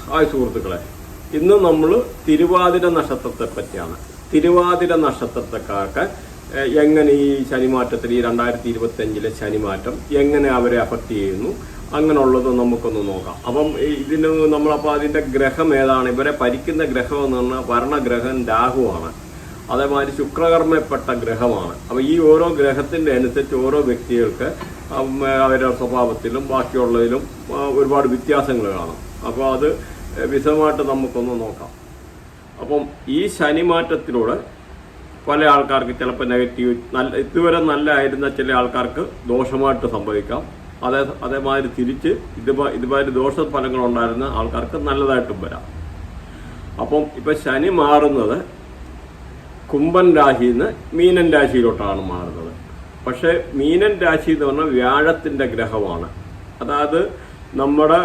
Hi സുഹൃത്തുക്കളെ, ഇന്ന് നമ്മൾ തിരുവാതിര നക്ഷത്രത്തെ പറ്റിയാണ്. തിരുവാതിര നക്ഷത്രക്കാർക്ക് എങ്ങനെ ഈ ശനിമാറ്റത്തിൽ, ഈ 2025 ശനിമാറ്റം എങ്ങനെ അവരെ അഫക്റ്റ് ചെയ്യുന്നു, അങ്ങനെയുള്ളത് നമുക്കൊന്ന് നോക്കാം. അപ്പം ഇതിന് നമ്മളപ്പോൾ അതിൻ്റെ ഗ്രഹം ഏതാണ്, ഇവരെ ഭരിക്കുന്ന ഗ്രഹം എന്ന് പറഞ്ഞാൽ ഭരണഗ്രഹം രാഹുവാണ്. അതേമാതിരി ശുക്രകർമ്മപ്പെട്ട ഗ്രഹമാണ്. അപ്പോൾ ഈ ഓരോ ഗ്രഹത്തിൻ്റെ അനുസരിച്ച് ഓരോ വ്യക്തികൾക്ക് അവരുടെ സ്വഭാവത്തിലും ബാക്കിയുള്ളതിലും ഒരുപാട് വ്യത്യാസങ്ങൾ കാണും. അപ്പോൾ അത് വിശദമായിട്ട് നമുക്കൊന്ന് നോക്കാം. അപ്പം ഈ ശനിമാറ്റത്തിലൂടെ പല ആൾക്കാർക്ക് ചിലപ്പോൾ നെഗറ്റീവ്, ഇതുവരെ നല്ലതായിരുന്ന ചില ആൾക്കാർക്ക് ദോഷമായിട്ട് സംഭവിക്കാം. അതേമാതിരി തിരിച്ച് ഇതുമാതിരി ദോഷഫലങ്ങളുണ്ടായിരുന്ന ആൾക്കാർക്ക് നല്ലതായിട്ടും വരാം. അപ്പം ഇപ്പം ശനി മാറുന്നത് കുംഭൻ രാശിയിൽ നിന്ന് മീനൻ രാശിയിലോട്ടാണ് മാറുന്നത്. പക്ഷേ മീനൻ രാശി എന്ന് പറഞ്ഞാൽ വ്യാഴത്തിൻ്റെ ഗ്രഹമാണ്. അതായത് നമ്മുടെ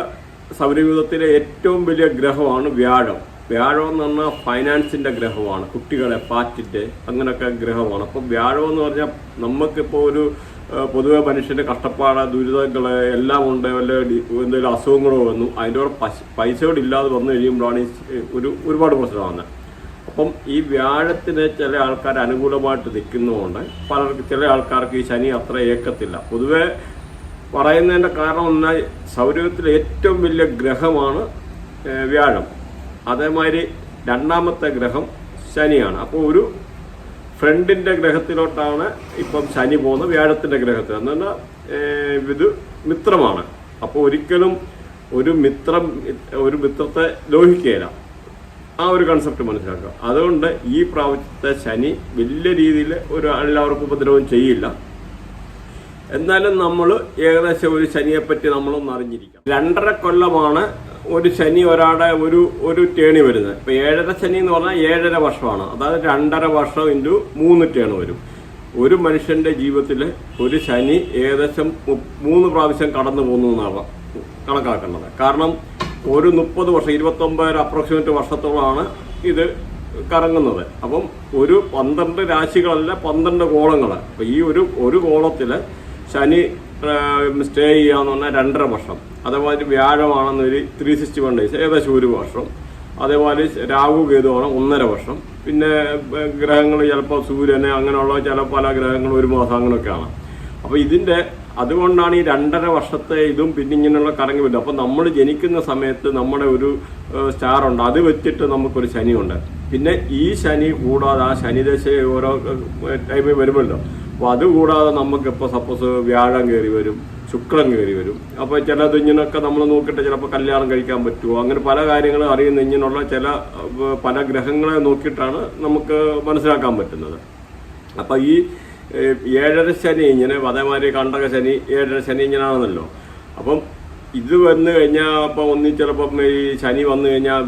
സൗരയൂഥത്തിലെ ഏറ്റവും വലിയ ഗ്രഹമാണ് വ്യാഴം. വ്യാഴം എന്ന് പറഞ്ഞാൽ ഫൈനാൻസിൻ്റെ ഗ്രഹമാണ്, കുട്ടികളെ പാറ്റിൻ്റെ അങ്ങനെയൊക്കെ ഗ്രഹമാണ്. അപ്പം വ്യാഴം എന്ന് പറഞ്ഞാൽ നമുക്കിപ്പോൾ ഒരു പൊതുവെ മനുഷ്യൻ്റെ കഷ്ടപ്പാട്, ദുരിതങ്ങൾ എല്ലാം ഉണ്ട്. വല്ല എന്തെങ്കിലും അസുഖങ്ങളോ വന്നു, അതിൻ്റെ കൂടെ പൈസയോട് ഇല്ലാതെ വന്നു കഴിയുമ്പോഴാണ് ഒരുപാട് പ്രശ്നമാണ്. അപ്പം ഈ വ്യാഴത്തിന് ചില ആൾക്കാർ അനുകൂലമായിട്ട് നിൽക്കുന്നതുകൊണ്ട് ചില ആൾക്കാർക്ക് ഈ ശനി അത്ര ഏക്കത്തില്ല. പൊതുവെ പറയുന്നതിൻ്റെ കാരണം എന്നാൽ സൗരയൂഥത്തിലെ ഏറ്റവും വലിയ ഗ്രഹമാണ് വ്യാഴം. അതേമാതിരി രണ്ടാമത്തെ ഗ്രഹം ശനിയാണ്. അപ്പോൾ ഒരു ഫ്രണ്ടിൻ്റെ ഗ്രഹത്തിലോട്ടാണ് ഇപ്പം ശനി പോകുന്നത്, വ്യാഴത്തിൻ്റെ ഗ്രഹത്തിൽ. എന്ന് പറഞ്ഞാൽ ഇത് മിത്രമാണ്. അപ്പോൾ ഒരിക്കലും ഒരു മിത്രത്തെ ലോഹിക്കുകയില്ല. ആ ഒരു കൺസെപ്റ്റ് മനസ്സിലാക്കുക. അതുകൊണ്ട് ഈ പ്രാവശ്യത്തെ ശനി വലിയ രീതിയിൽ എല്ലാവർക്കും ഉപദ്രവം ചെയ്യില്ല. എന്നാലും നമ്മൾ ഏകദേശം ഒരു ശനിയെപ്പറ്റി നമ്മളൊന്ന് അറിഞ്ഞിരിക്കാം. 2.5 കൊല്ലമാണ് ഒരു ശനി ഒരാളുടെ ഒരു ടേണി വരുന്നത്. ഇപ്പം 7.5 ശനി എന്ന് പറഞ്ഞാൽ 7.5 വർഷമാണ്. അതായത് 2.5 വർഷം ഇൻറ്റു 3 ടേൺ വരും. ഒരു മനുഷ്യൻ്റെ ജീവിതത്തിൽ ഒരു ശനി ഏകദേശം 3 പ്രാവശ്യം കടന്നു പോകുന്നു എന്നാണ് കണക്കാക്കേണ്ടത്. കാരണം ഒരു 30 വർഷം, 29 അപ്രോക്സിമേറ്റ് വർഷത്തോളമാണ് ഇത് കറങ്ങുന്നത്. അപ്പം ഒരു 12 രാശികളല്ല, 12 ഗോളങ്ങൾ. അപ്പം ഈ ഒരു ഗോളത്തിൽ ശനി സ്റ്റേ ചെയ്യാന്ന് പറഞ്ഞാൽ 2.5 വർഷം. അതേപോലെ വ്യാഴമാണെന്നൊരു 361 ഡേയ്സ്, ഏകദേശം 1 വർഷം. അതേപോലെ രാഹു കേതുവാണ് 1.5 വർഷം. പിന്നെ ഗ്രഹങ്ങൾ ചിലപ്പോൾ സൂര്യന് അങ്ങനെയുള്ള ചില പല ഗ്രഹങ്ങൾ 1 മാസം അങ്ങനെയൊക്കെയാണ്. അപ്പോൾ അതുകൊണ്ടാണ് ഈ 2.5 വർഷത്തെ ഇതും പിന്നെ ഇങ്ങനെയുള്ള കറങ്ങി വരുന്നത്. അപ്പം നമ്മൾ ജനിക്കുന്ന സമയത്ത് നമ്മുടെ ഒരു സ്റ്റാർ ഉണ്ട്, അത് വെച്ചിട്ട് നമുക്കൊരു ശനിയുണ്ട്. പിന്നെ ഈ ശനി കൂടാതെ ആ ശനിദശ ഓരോ ടൈമിൽ വരുമല്ലോ. അപ്പോൾ അതുകൂടാതെ നമുക്കിപ്പോൾ സപ്പോസ് വ്യാഴം കയറി വരും, ശുക്രൻ കയറി വരും. അപ്പോൾ ചിലത് ഇങ്ങനെയൊക്കെ നമ്മൾ നോക്കിയിട്ട് ചിലപ്പോൾ കല്യാണം കഴിക്കാൻ പറ്റുമോ, അങ്ങനെ പല കാര്യങ്ങളും അറിയുന്ന ഇങ്ങനെയുള്ള പല ഗ്രഹങ്ങളെ നോക്കിയിട്ടാണ് നമുക്ക് മനസ്സിലാക്കാൻ പറ്റുന്നത്. അപ്പോൾ ഈ 7.5 ശനി ഇങ്ങനെ, അതേമാതിരി കണ്ടക ശനി, 7.5 ശനി ഇങ്ങനെയാണെന്നല്ലോ. അപ്പം ഇത് വന്നു കഴിഞ്ഞാൽ അപ്പം ചിലപ്പം ഈ ശനി വന്നു കഴിഞ്ഞാൽ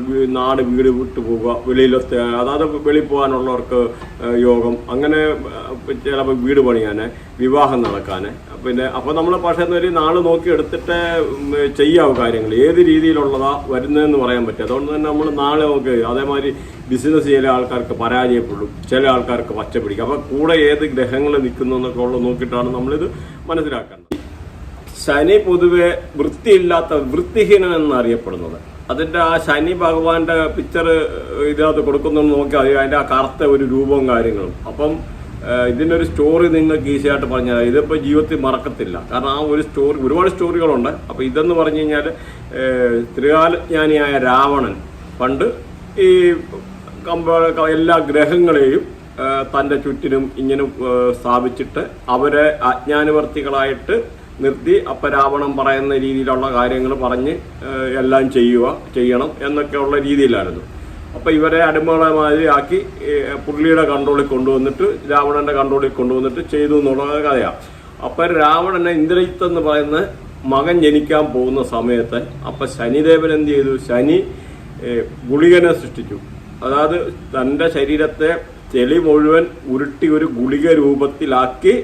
വീട് വിട്ടു പോവുക, വെളിയിലത്തെ, അതായത് വെളിയിൽ പോകാനുള്ളവർക്ക് യോഗം, അങ്ങനെ ചിലപ്പോൾ വീട് പണിയാൻ, വിവാഹം നടക്കാൻ. പിന്നെ അപ്പോൾ നമ്മൾ പക്ഷേ ഒരു നാൾ നോക്കി എടുത്തിട്ട് ചെയ്യാവും കാര്യങ്ങൾ, ഏത് രീതിയിലുള്ളതാ വരുന്നതെന്ന് പറയാൻ പറ്റും. അതുകൊണ്ട് തന്നെ നമ്മൾ നാളെ നോക്കി. അതേമാതിരി ബിസിനസ് ചില ആൾക്കാർക്ക് പരാജയപ്പെടും, ചില ആൾക്കാർക്ക് പച്ച പിടിക്കും. അപ്പോൾ കൂടെ ഏത് ഗ്രഹങ്ങൾ നിൽക്കുന്നു എന്നൊക്കെ ഉള്ളത് നോക്കിയിട്ടാണ് നമ്മളിത് മനസ്സിലാക്കേണ്ടത്. ശനി പൊതുവെ വൃത്തിഹീനൻ എന്നറിയപ്പെടുന്നത്. അതിൻ്റെ ആ ശനി ഭഗവാന്റെ പിക്ചർ ഇതിനകത്ത് കൊടുക്കുന്നെന്ന് നോക്കിയാൽ അതിൻ്റെ ആ കറുത്ത ഒരു രൂപവും കാര്യങ്ങളും. അപ്പം ഇതിനൊരു സ്റ്റോറി നിങ്ങൾക്ക് ഈസിയായിട്ട് പറഞ്ഞാൽ ഇതിപ്പോൾ ജീവിതത്തിൽ മറക്കത്തില്ല. കാരണം ആ ഒരു സ്റ്റോറി, ഒരുപാട് സ്റ്റോറികളുണ്ട്. അപ്പോൾ ഇതെന്ന് പറഞ്ഞു കഴിഞ്ഞാൽ ത്രികാലജ്ഞാനിയായ രാവണൻ പണ്ട് ഈ എല്ലാ ഗ്രഹങ്ങളെയും തൻ്റെ ചുറ്റിനും ഇങ്ങനെ സ്ഥാപിച്ചിട്ട് അവരെ അജ്ഞാനവർത്തികളായിട്ട് നിർത്തി. അപ്പം രാവണൻ പറയുന്ന രീതിയിലുള്ള കാര്യങ്ങൾ പറഞ്ഞ് എല്ലാം ചെയ്യണം എന്നൊക്കെയുള്ള രീതിയിലായിരുന്നു. അപ്പം ഇവരെ അടിമകളമാതിരി ആക്കി പുള്ളിയുടെ കൺട്രോളിൽ കൊണ്ടുവന്നിട്ട്, രാവണൻ്റെ കൺട്രോളിൽ കൊണ്ടുവന്നിട്ട് ചെയ്തു എന്നുള്ള കഥയാണ്. അപ്പം രാവണനെ ഇന്ദ്രജിത്ത് എന്ന് പറയുന്ന മകൻ ജനിക്കാൻ പോകുന്ന സമയത്ത് അപ്പം ശനിദേവൻ എന്ത് ചെയ്തു? ശനി ഗുളികനെ സൃഷ്ടിച്ചു. അതായത് തൻ്റെ ശരീരത്തെ ചെളി മുഴുവൻ ഉരുട്ടി ഒരു ഗുളിക രൂപത്തിലാക്കി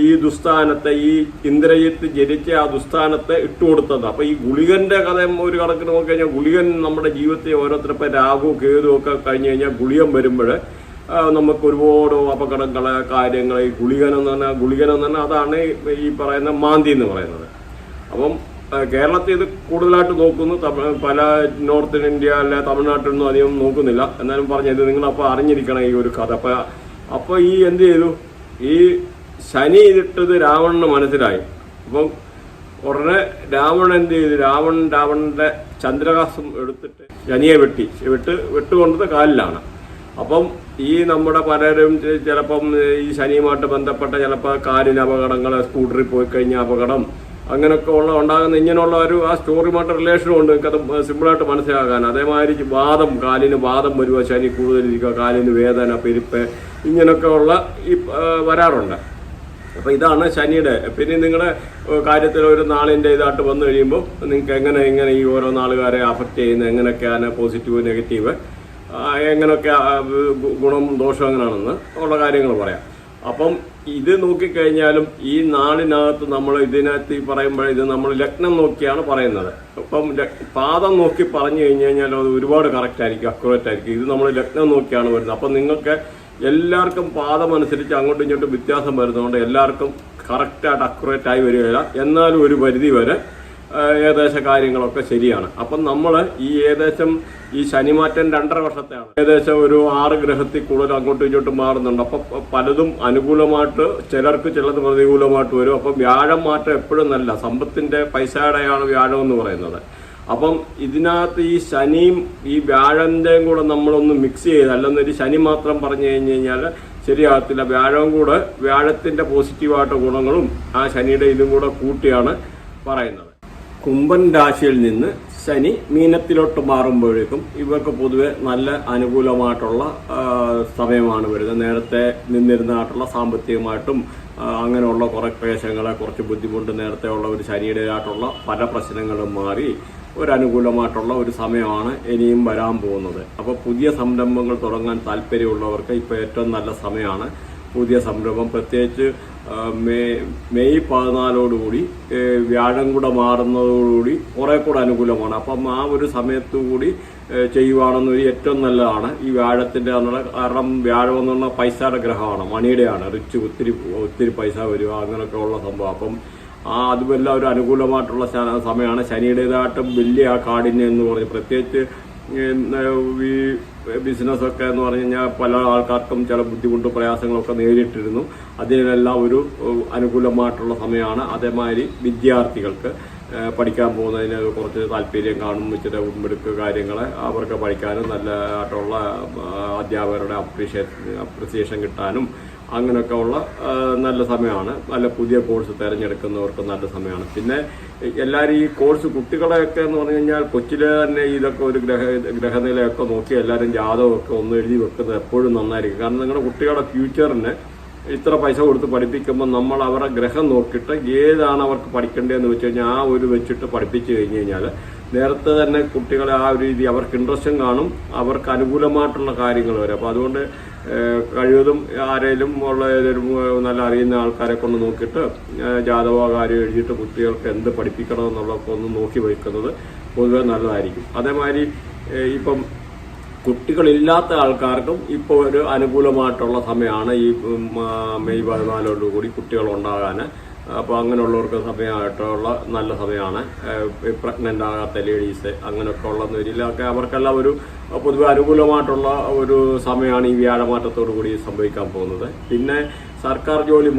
ഈ ദുസ്ഥാനത്തെ, ഈ ഇന്ദ്രജിത്ത് ജനിച്ച ആ ദുസ്ഥാനത്തെ ഇട്ടുകൊടുത്തത്. അപ്പോൾ ഈ ഗുളികൻ്റെ കഥ ഒരു കണക്കിന് നോക്കി കഴിഞ്ഞാൽ, ഗുളികൻ നമ്മുടെ ജീവിതത്തെ ഓരോരുത്തരപ്പോൾ രാഹു കേതു ഒക്കെ കഴിഞ്ഞ് കഴിഞ്ഞാൽ ഗുളികൻ വരുമ്പോൾ നമുക്ക് ഒരുപാട് അപകടങ്ങളെ കാര്യങ്ങൾ. ഈ ഗുളികൻ എന്ന് പറഞ്ഞാൽ അതാണ് ഈ പറയുന്ന മാന്തി എന്ന് പറയുന്നത്. അപ്പം കേരളത്തിൽ ഇത് കൂടുതലായിട്ട് നോക്കുന്നു. പല നോർത്ത് ഇന്ത്യ അല്ലെ തമിഴ്നാട്ടിലൊന്നും അധികം നോക്കുന്നില്ല. എന്നാലും പറഞ്ഞത് നിങ്ങൾ അപ്പോൾ അറിഞ്ഞിരിക്കണം ഈ ഒരു കഥ. അപ്പോൾ ഈ എന്ത് ചെയ്തു, ഈ ശനി ഇതിട്ടത് രാവണന് മനസ്സിലായി. അപ്പം ഉടനെ രാവണൻ എന്ത് ചെയ്തു, രാവണന്റെ ചന്ദ്രഹാസം എടുത്തിട്ട് ശനിയെ വെട്ടുകൊണ്ടത് കാലിലാണ്. അപ്പം ഈ നമ്മുടെ പലരും ചിലപ്പം ഈ ശനിയുമായിട്ട് ബന്ധപ്പെട്ട ചിലപ്പോൾ കാലിന് അപകടങ്ങൾ, സ്കൂട്ടറിൽ പോയി കഴിഞ്ഞ അപകടം, അങ്ങനെയൊക്കെ ഉണ്ടാകുന്ന ഇങ്ങനെയുള്ള ആ സ്റ്റോറിയുമായിട്ട് റിലേഷനും ഉണ്ട്. നിങ്ങൾക്കത് സിമ്പിളായിട്ട് മനസ്സിലാക്കാൻ. അതേമാതിരി കാലിന് വാദം വരുക, ശനി കൂടുതലിരിക്കുക, കാലിന് വേദന, പെരുപ്പ്, ഇങ്ങനെയൊക്കെ ഉള്ള ഈ വരാറുണ്ട്. അപ്പോൾ ഇതാണ് ശനിയുടെ. പിന്നെ നിങ്ങളുടെ കാര്യത്തിൽ ഒരു നാളിൻ്റെ ഇതായിട്ട് വന്നു കഴിയുമ്പോൾ നിങ്ങൾക്ക് എങ്ങനെ ഈ ഓരോ നാളുകാരെ അഫക്റ്റ് ചെയ്യുന്നത്, എങ്ങനെയൊക്കെയാണ് പോസിറ്റീവ് നെഗറ്റീവ്, എങ്ങനെയൊക്കെ ഗുണം ദോഷം എങ്ങനെയാണെന്ന് ഉള്ള കാര്യങ്ങൾ പറയാം. അപ്പം ഇത് നോക്കിക്കഴിഞ്ഞാലും ഈ നാളിനകത്ത് നമ്മൾ ഇതിനകത്ത് ഈ പറയുമ്പോൾ ഇത് നമ്മൾ ലഗ്നം നോക്കിയാണ് പറയുന്നത്. അപ്പം പാദം നോക്കി പറഞ്ഞു കഴിഞ്ഞ് കഴിഞ്ഞാൽ അത് ഒരുപാട് കറക്റ്റ് ആയിരിക്കും, അക്യുറേറ്റ് ആയിരിക്കും. ഇത് നമ്മൾ ലഗ്നം നോക്കിയാണ് വരുന്നത്. അപ്പം നിങ്ങൾക്ക് എല്ലാവർക്കും പാദം അനുസരിച്ച് അങ്ങോട്ടും ഇങ്ങോട്ടും വ്യത്യാസം വരുന്നതുകൊണ്ട് എല്ലാവർക്കും കറക്റ്റായിട്ട് അക്യുറേറ്റ് ആയി വരികയില്ല. എന്നാലും ഒരു പരിധി വരെ ഏകദേശ കാര്യങ്ങളൊക്കെ ശരിയാണ്. അപ്പം നമ്മൾ ഈ ഏകദേശം ഈ ശനിമാറ്റം 2.5 വർഷത്തെയാണ്. ഏകദേശം ഒരു 6 ഗ്രഹത്തിൽ കൂടുതൽ അങ്ങോട്ടും ഇങ്ങോട്ടും മാറുന്നുണ്ട്. അപ്പം പലതും അനുകൂലമായിട്ട്, ചിലർക്ക് ചിലത് പ്രതികൂലമായിട്ട് വരും. അപ്പം വ്യാഴം മാറ്റം എപ്പോഴും നല്ല സമ്പത്തിന്റെ പൈസയുടെയാണ് വ്യാഴം എന്ന് പറയുന്നത്. അപ്പം ഇതിനകത്ത് ഈ ശനിയും ഈ വ്യാഴന്റെയും കൂടെ നമ്മളൊന്ന് മിക്സ് ചെയ്ത്, അല്ലെന്നൊരു ശനി മാത്രം പറഞ്ഞു കഴിഞ്ഞ് കഴിഞ്ഞാൽ ശരിയാകത്തില്ല. വ്യാഴവും കൂടെ, വ്യാഴത്തിന്റെ പോസിറ്റീവായിട്ട് ഗുണങ്ങളും ആ ശനിയുടെ ഇതും കൂടെ കൂട്ടിയാണ് പറയുന്നത്. കുംഭൻ രാശിയിൽ നിന്ന് ശനി മീനത്തിലോട്ട് മാറുമ്പോഴേക്കും ഇവർക്ക് പൊതുവെ നല്ല അനുകൂലമായിട്ടുള്ള സമയമാണ് വരുന്നത്. നേരത്തെ നിന്നിരുന്നതായിട്ടുള്ള സാമ്പത്തികമായിട്ടും അങ്ങനെയുള്ള കുറെ ക്ലേശങ്ങളെ, കുറച്ച് ബുദ്ധിമുട്ട് നേരത്തെ ഉള്ള ഒരു ശനിയുടേതായിട്ടുള്ള പല പ്രശ്നങ്ങളും മാറി ഒരു അനുകൂലമായിട്ടുള്ള ഒരു സമയമാണ് ഇനിയും വരാൻ പോകുന്നത്. അപ്പോൾ പുതിയ സംരംഭങ്ങൾ തുടങ്ങാൻ താല്പര്യമുള്ളവർക്ക് ഇപ്പോൾ ഏറ്റവും നല്ല സമയമാണ്. പുതിയ സംരംഭം പ്രത്യേകിച്ച് മെയ് 14 വ്യാഴം കൂടെ മാറുന്നതോടുകൂടി കുറെ കൂടെ അനുകൂലമാണ്. അപ്പം ആ ഒരു സമയത്തുകൂടി ചെയ്യുവാണെന്നൊരു ഏറ്റവും നല്ലതാണ് ഈ വ്യാഴത്തിന്റെ. കാരണം വ്യാഴം എന്ന് പറഞ്ഞാൽ പൈസയുടെ ഗ്രഹമാണ്, മണിയുടെയാണ്, ഒത്തിരി പൈസ വരിക, അങ്ങനെയൊക്കെ ഉള്ള സംഭവം. അപ്പം അതുമെല്ലാം ഒരു അനുകൂലമായിട്ടുള്ള സമയമാണ്. ശനിയുടേതായിട്ടും വലിയ ആ കാഠിന്യം എന്ന് പറഞ്ഞ്, പ്രത്യേകിച്ച് ഈ ബിസിനസ്സൊക്കെ എന്ന് പറഞ്ഞു കഴിഞ്ഞാൽ പല ആൾക്കാർക്കും ചില ബുദ്ധിമുട്ടും പ്രയാസങ്ങളൊക്കെ നേരിട്ടിരുന്നു. അതിനെല്ലാം ഒരു അനുകൂലമായിട്ടുള്ള സമയമാണ്. അതേമാതിരി വിദ്യാർത്ഥികൾക്ക് പഠിക്കാൻ പോകുന്നതിന് കുറച്ച് താല്പര്യം കാണും, ഇച്ചിരി ഉൾപ്പെടുക്കുക കാര്യങ്ങൾ അവർക്ക് പഠിക്കാനും നല്ലതായിട്ടുള്ള അധ്യാപകരുടെ അപ്രിസിയേഷൻ കിട്ടാനും അങ്ങനെയൊക്കെ ഉള്ള നല്ല സമയമാണ്. നല്ല പുതിയ കോഴ്സ് തിരഞ്ഞെടുക്കുന്നവർക്ക് നല്ല സമയമാണ്. പിന്നെ എല്ലാവരും ഈ കോഴ്സ് കുട്ടികളെയൊക്കെ എന്ന് പറഞ്ഞു കഴിഞ്ഞാൽ കൊച്ചിലെ തന്നെ ഇതൊക്കെ ഒരു ഗ്രഹനിലയൊക്കെ നോക്കി എല്ലാവരും ജാതകമൊക്കെ ഒന്ന് എഴുതി വെക്കുന്നത് എപ്പോഴും നന്നായിരിക്കും. കാരണം നിങ്ങളുടെ കുട്ടികളുടെ ഫ്യൂച്ചറിന് ഇത്ര പൈസ കൊടുത്ത് പഠിപ്പിക്കുമ്പോൾ നമ്മൾ അവരുടെ ഗ്രഹം നോക്കിയിട്ട് ഏതാണ് അവർക്ക് പഠിക്കേണ്ടതെന്ന് വെച്ച് കഴിഞ്ഞാൽ ആ ഒരു വെച്ചിട്ട് പഠിപ്പിച്ചു കഴിഞ്ഞ് കഴിഞ്ഞാൽ നേരത്തെ തന്നെ കുട്ടികളെ ആ ഒരു രീതി അവർക്ക് ഇൻട്രസ്റ്റും കാണും, അവർക്ക് അനുകൂലമായിട്ടുള്ള കാര്യങ്ങൾ വരും. അപ്പോൾ അതുകൊണ്ട് കഴിവതും ആരെങ്കിലും ഉള്ള ഏതൊരു നല്ല അറിയുന്ന ആൾക്കാരെ കൊണ്ട് നോക്കിയിട്ട് ജാതക കാര്യം എഴുതിയിട്ട് കുട്ടികൾക്ക് എന്ത് പഠിപ്പിക്കണമെന്നുള്ളതൊക്കെ ഒന്ന് നോക്കി വയ്ക്കുന്നത് പൊതുവെ നല്ലതായിരിക്കും. അതേമാതിരി ഇപ്പം കുട്ടികളില്ലാത്ത ആൾക്കാർക്കും ഇപ്പോൾ ഒരു അനുകൂലമായിട്ടുള്ള സമയമാണ് ഈ മെയ് 14 കുട്ടികൾ ഉണ്ടാകാൻ. അപ്പോൾ അങ്ങനെയുള്ളവർക്ക് സമയമായിട്ടുള്ള നല്ല സമയമാണ്. പ്രഗ്നൻ്റ് ആകാത്ത ലേഡീസ് അങ്ങനെയൊക്കെ ഉള്ള രീതിയിലൊക്കെ അവർക്കെല്ലാം ഒരു പൊതുവെ അനുകൂലമായിട്ടുള്ള ഒരു സമയമാണ് ഈ വ്യാഴമാറ്റത്തോടു കൂടി സംഭവിക്കാൻ പോകുന്നത്. പിന്നെ സർക്കാർ ജോലി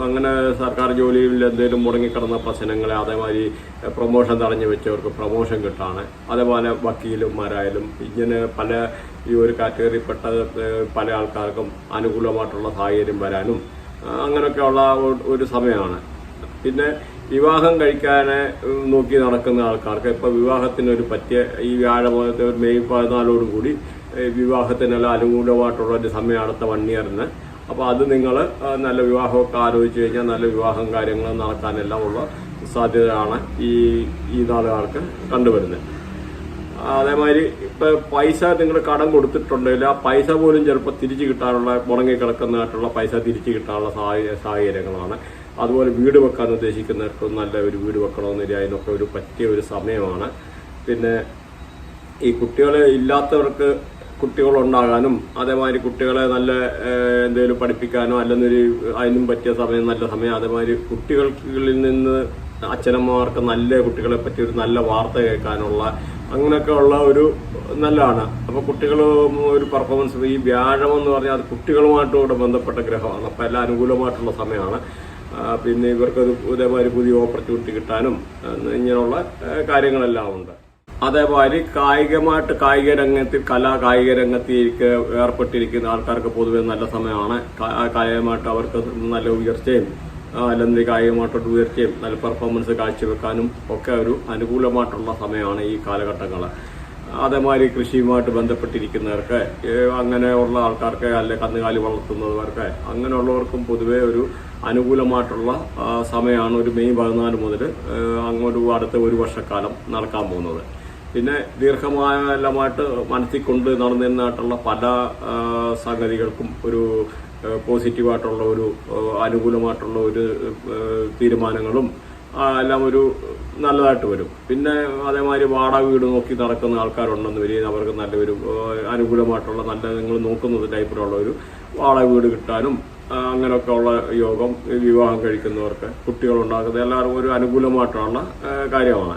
അങ്ങനെ സർക്കാർ ജോലിയിൽ എന്തെങ്കിലും മുടങ്ങിക്കിടന്ന പ്രശ്നങ്ങളെ, അതേമാതിരി പ്രൊമോഷൻ തടഞ്ഞു വെച്ചവർക്ക് പ്രൊമോഷൻ കിട്ടാണ്. അതേപോലെ വക്കീലുമാരായാലും ഇങ്ങനെ പല ഈ ഒരു കാറ്റഗറിയിൽപ്പെട്ട പല ആൾക്കാർക്കും അനുകൂലമായിട്ടുള്ള സാഹചര്യം വരാനും അങ്ങനെയൊക്കെയുള്ള ഒരു സമയമാണ്. പിന്നെ വിവാഹം കഴിക്കാൻ നോക്കി നടക്കുന്ന ആൾക്കാർക്ക് ഇപ്പോൾ വിവാഹത്തിനൊരു പറ്റിയ ഈ വ്യാഴമാസത്തെ മെയ് 14 വിവാഹത്തിനെല്ലാം അനുകൂലമായിട്ടുള്ള ഒരു സമയം അടുത്ത 1 ഇയറിന്. അപ്പോൾ അത് നിങ്ങൾ നല്ല വിവാഹമൊക്കെ ആലോചിച്ച് കഴിഞ്ഞാൽ നല്ല വിവാഹം കാര്യങ്ങൾ നടക്കാനെല്ലാം ഉള്ള സാധ്യതയാണ് ഈ നാളുകാർക്ക് കണ്ടുവരുന്നത്. അതേമാതിരി ഇപ്പം പൈസ നിങ്ങൾ കടം കൊടുത്തിട്ടുണ്ടെങ്കിൽ ആ പൈസ പോലും ചിലപ്പോൾ തിരിച്ചു കിട്ടാനുള്ള, മുടങ്ങിക്കിടക്കുന്നതായിട്ടുള്ള പൈസ തിരിച്ചു കിട്ടാനുള്ള സാഹചര്യങ്ങളാണ്. അതുപോലെ വീട് വെക്കാൻ ഉദ്ദേശിക്കുന്നവർക്ക് നല്ല ഒരു വീട് വെക്കണമെന്നില്ല, അതിനൊക്കെ ഒരു പറ്റിയ ഒരു സമയമാണ്. പിന്നെ ഈ കുട്ടികളെ ഇല്ലാത്തവർക്ക് കുട്ടികളുണ്ടാകാനും, അതേമാതിരി കുട്ടികളെ നല്ല എന്തെങ്കിലും പഠിപ്പിക്കാനോ അല്ലെന്നൊരു അതിനും പറ്റിയ സമയം, നല്ല സമയം. അതേമാതിരി കുട്ടികളിൽ നിന്ന് അച്ഛനമ്മമാർക്ക് നല്ല കുട്ടികളെ പറ്റി ഒരു നല്ല വാർത്ത കേൾക്കാനുള്ള അങ്ങനെയൊക്കെ ഉള്ള ഒരു നല്ലതാണ്. അപ്പോൾ കുട്ടികൾ ഒരു പെർഫോമൻസ് ഈ വ്യാഴം എന്ന് പറഞ്ഞാൽ അത് കുട്ടികളുമായിട്ടും കൂടെ ബന്ധപ്പെട്ട ഗ്രഹമാണ്. അപ്പോൾ എല്ലാം അനുകൂലമായിട്ടുള്ള സമയമാണ്. പിന്നെ ഇവർക്ക് ഇതേമാതിരി പുതിയ ഓപ്പർച്യൂണിറ്റി കിട്ടാനും ഇങ്ങനെയുള്ള കാര്യങ്ങളെല്ലാം ഉണ്ട്. അതേമാതിരി കായിക രംഗത്തിൽ കായിക രംഗത്തേക്ക് ഏർപ്പെട്ടിരിക്കുന്ന ആൾക്കാർക്ക് പൊതുവെ നല്ല സമയമാണ്. കായികമായിട്ട് അവർക്ക് നല്ല ഉയർച്ചയും അല്ലെങ്കിൽ കായികമായിട്ടുള്ള ഉയർച്ചയും നല്ല പെർഫോമൻസ് കാഴ്ചവെക്കാനും ഒക്കെ ഒരു അനുകൂലമായിട്ടുള്ള സമയമാണ് ഈ കാലഘട്ടങ്ങൾ. അതേമാതിരി കൃഷിയുമായിട്ട് ബന്ധപ്പെട്ടിരിക്കുന്നവർക്ക്, അങ്ങനെയുള്ള ആൾക്കാർക്ക്, അല്ലെ കന്നുകാലി വളർത്തുന്നവർക്ക്, അങ്ങനെയുള്ളവർക്കും പൊതുവെ ഒരു അനുകൂലമായിട്ടുള്ള സമയമാണ് ഒരു മെയ് 14 മുതൽ അങ്ങോട്ട് അടുത്ത ഒരു വർഷക്കാലം നടക്കാൻ പോകുന്നത്. പിന്നെ ദീർഘകാലമായിട്ട് മനസ്സിൽ കൊണ്ട് നടന്നിരുന്നതായിട്ടുള്ള പല സംഗതികൾക്കും ഒരു പോസിറ്റീവായിട്ടുള്ള ഒരു അനുകൂലമായിട്ടുള്ള ഒരു തീരുമാനങ്ങളും എല്ലാം ഒരു നല്ലതായിട്ട് വരും. പിന്നെ അതേമാതിരി വാടക വീട് നോക്കി നടക്കുന്ന ആൾക്കാരുണ്ടെന്ന് വരികയും അവർക്ക് നല്ലൊരു അനുകൂലമായിട്ടുള്ള നല്ല നിങ്ങൾ നോക്കുന്നത് ടൈപ്പിലുള്ള ഒരു വാടക വീട് കിട്ടാനും അങ്ങനെയൊക്കെ ഉള്ള യോഗം, വിവാഹം കഴിക്കുന്നവർക്ക്, കുട്ടികളുണ്ടാക്കുന്നത് എല്ലാവർക്കും ഒരു അനുകൂലമായിട്ടുള്ള കാര്യമാണ്.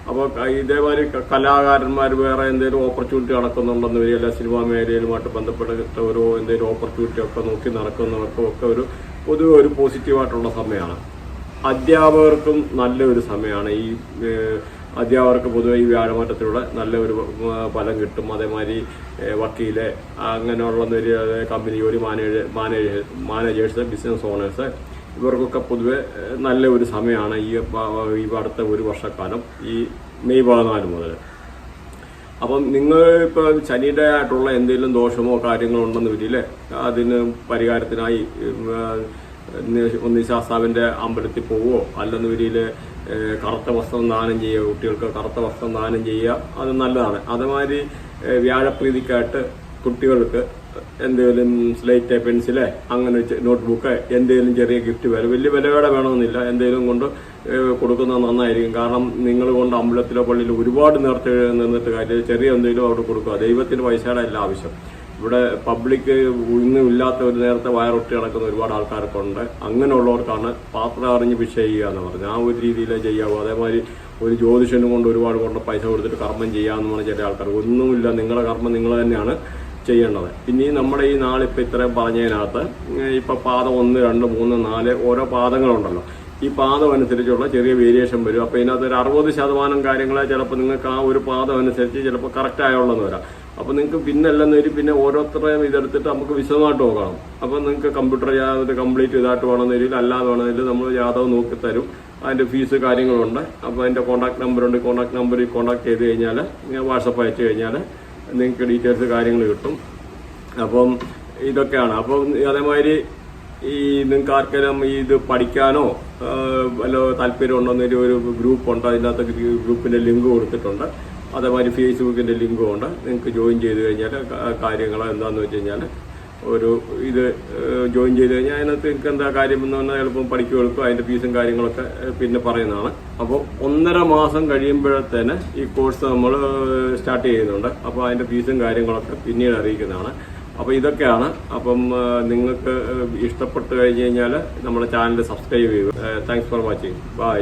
അപ്പോൾ ഇതേമാതിരി കലാകാരന്മാർ വേറെ എന്തെങ്കിലും ഓപ്പർച്യൂണിറ്റി നടക്കുന്നുണ്ടെന്ന് വരിക, അല്ല സിനിമാ മേഖലയിലുമായിട്ട് ബന്ധപ്പെട്ട ഓരോ എന്തെങ്കിലും ഓപ്പർച്യൂണിറ്റി ഒക്കെ നോക്കി നടക്കുന്നവർക്കും ഒക്കെ ഒരു പൊതുവെ ഒരു പോസിറ്റീവായിട്ടുള്ള സമയമാണ്. അധ്യാപകർക്കും നല്ലൊരു സമയമാണ്. ഈ അധ്യാപകർക്ക് പൊതുവെ ഈ വ്യാഴമാറ്റത്തിലൂടെ നല്ലൊരു ഫലം കിട്ടും. അതേമാതിരി വക്കീല്, അങ്ങനെയുള്ള കമ്പനി ജോലി, മാനേജേഴ്സ്, ബിസിനസ് ഓണേഴ്സ്, ഇവർക്കൊക്കെ പൊതുവെ നല്ല ഒരു സമയമാണ് ഈ അടുത്ത ഒരു വർഷക്കാലം, ഈ മെയ് 14 മുതൽ. അപ്പം നിങ്ങൾ ഇപ്പോൾ ശനിയുടെ ആയിട്ടുള്ള എന്തെങ്കിലും ദോഷമോ കാര്യങ്ങളോ ഉണ്ടെന്ന് വരില്ലേ, അതിന് പരിഹാരത്തിനായി ശാസ്താവിൻ്റെ അമ്പലത്തിൽ പോവുകയോ അല്ലെന്ന് വരിയിൽ കറുത്ത വസ്ത്രം ദാനം ചെയ്യുക, കുട്ടികൾക്ക് കറുത്ത വസ്ത്രം ദാനം ചെയ്യുക, അത് നല്ലതാണ്. അതേമാതിരി വ്യാഴപ്രീതിക്കായിട്ട് കുട്ടികൾക്ക് എന്തെങ്കിലും സ്ലേറ്റ്, പെൻസില്, അങ്ങനെ നോട്ട്ബുക്ക്, എന്തെങ്കിലും ചെറിയ ഗിഫ്റ്റ് വലിയ വിലയോടെ വേണമെന്നില്ല, എന്തെങ്കിലും കൊണ്ട് കൊടുക്കുന്നത് നന്നായിരിക്കും. കാരണം നിങ്ങൾ കൊണ്ട് അമ്പലത്തിലോ പള്ളിയിലോ ഒരുപാട് നേർച്ച നിന്നിട്ട് കാര്യം, ചെറിയ എന്തെങ്കിലും അവിടെ കൊടുക്കുക. ദൈവത്തിന് പൈസയുടെ അല്ല ആവശ്യം. ഇവിടെ പബ്ലിക് ഒന്നും ഇല്ലാത്ത ഒരു നേരത്തെ വയറൊട്ടി നടക്കുന്ന ഒരുപാട് ആൾക്കാരൊക്കെ ഉണ്ട്. അങ്ങനെയുള്ളവർക്കാണ് പാത്രം അറിഞ്ഞ് ഭിക്ഷ ചെയ്യുക എന്ന് പറഞ്ഞാൽ ആ ഒരു രീതിയിലേ ചെയ്യാവൂ. അതേമാതിരി ഒരു ജ്യോതിഷനും കൊണ്ട് ഒരുപാട് കൊണ്ട് പൈസ കൊടുത്തിട്ട് കർമ്മം ചെയ്യാമെന്ന് പറഞ്ഞ ചില ആൾക്കാർ, ഒന്നുമില്ല, നിങ്ങളുടെ കർമ്മം നിങ്ങൾ തന്നെയാണ് ചെയ്യേണ്ടത്. പിന്നെ നമ്മുടെ ഈ നാളിപ്പോൾ ഇത്രയും പറഞ്ഞതിനകത്ത് ഇപ്പം പാദം 1, 2, 3, 4 ഓരോ പാദങ്ങളുണ്ടല്ലോ. ഈ പാദം അനുസരിച്ചുള്ള ചെറിയ വേരിയേഷൻ വരും. അപ്പോൾ ഇതിനകത്ത് ഒരു 60% കാര്യങ്ങളെ ചിലപ്പോൾ നിങ്ങൾക്ക് ആ ഒരു പാദം അനുസരിച്ച് ചിലപ്പോൾ കറക്റ്റ് ആയുള്ളതെന്ന് വരാം. അപ്പോൾ നിങ്ങൾക്ക് പിന്നെ എല്ലാം വരും. പിന്നെ ഓരോരുത്തരെയും ഇതെടുത്തിട്ട് നമുക്ക് വിശദമായിട്ട് നോക്കണം. അപ്പോൾ നിങ്ങൾക്ക് കമ്പ്യൂട്ടർ ചെയ്യാതെ കംപ്ലീറ്റ് ഇതായിട്ട് വേണമെന്നതിൽ അല്ലാതെ വേണമെന്നതിൽ നമ്മൾ ജാതകം നോക്കി തരും. അതിൻ്റെ ഫീസ് കാര്യങ്ങളുണ്ട്. അപ്പോൾ അതിൻ്റെ കോൺടാക്ട് നമ്പറുണ്ട്. കോൺടാക്ട് നമ്പറിൽ കോൺടാക്ട് ചെയ്ത് കഴിഞ്ഞാൽ, വാട്സപ്പ് അയച്ചു കഴിഞ്ഞാൽ നിങ്ങൾക്ക് ഡീറ്റെയിൽസ് കാര്യങ്ങൾ കിട്ടും. അപ്പം ഇതൊക്കെയാണ്. അപ്പം അതേമാതിരി ഈ നിങ്ങൾക്ക് ആർക്കെങ്കിലും ഇത് പഠിക്കാനോ വല്ല താല്പര്യം ഉണ്ടെന്നൊരു ഒരു ഗ്രൂപ്പുണ്ട്. അതിനകത്ത് ഗ്രൂപ്പിൻ്റെ ലിങ്ക് കൊടുത്തിട്ടുണ്ട്. അതേമാതിരി ഫേസ്ബുക്കിൻ്റെ ലിങ്കും ഉണ്ട്. നിങ്ങൾക്ക് ജോയിൻ ചെയ്ത് കഴിഞ്ഞാൽ കാര്യങ്ങൾ എന്താണെന്ന് വെച്ച് കഴിഞ്ഞാൽ ഇത് ജോയിൻ ചെയ്ത് കഴിഞ്ഞാൽ അതിനകത്ത് നിങ്ങൾക്ക് എന്താ കാര്യം എന്ന് പറഞ്ഞാൽ എളുപ്പം പഠിക്കുകയെടുക്കും. അതിൻ്റെ ഫീസും കാര്യങ്ങളൊക്കെ പിന്നെ പറയുന്നതാണ്. അപ്പോൾ 1.5 മാസം കഴിയുമ്പോഴത്തേന് ഈ കോഴ്സ് നമ്മൾ സ്റ്റാർട്ട് ചെയ്യുന്നുണ്ട്. അപ്പോൾ അതിൻ്റെ ഫീസും കാര്യങ്ങളൊക്കെ പിന്നീട് അറിയിക്കുന്നതാണ്. അപ്പോൾ ഇതൊക്കെയാണ്. അപ്പം നിങ്ങൾക്ക് ഇഷ്ടപ്പെട്ട് കഴിഞ്ഞ് കഴിഞ്ഞാൽ നമ്മുടെ ചാനൽ സബ്സ്ക്രൈബ് ചെയ്യുക. Thanks for watching. ബൈ.